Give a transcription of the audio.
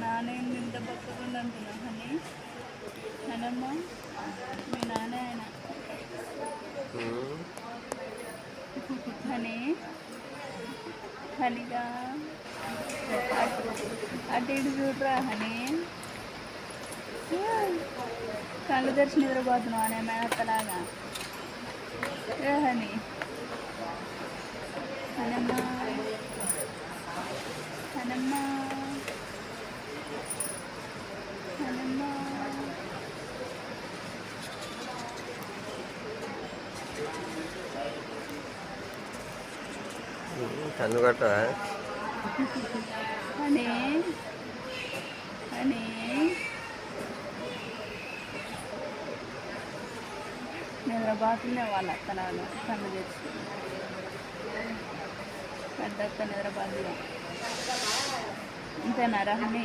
నాన్న ఏంది ఇంత పక్కకుండా అంటున్నా హనీ హనమ్మ మీ నాన్న ఆయన హనీ హనీగా అటు ఇటు చూడరా హనీ కళ్ళు తెరిచి నిద్రపోతున్నావు అనే మేనత్తలాగా ఏ హనీ హనమ్మ హనమ్మ హనమ్మ కన్ను కట్టా హనీ హనీ నిద్రపోతుందే వాళ్ళ అత్తలాగా కళ్ళు తెచ్చి పెద్ద అత్త నిద్రపోతుంది అంతేనా హనీ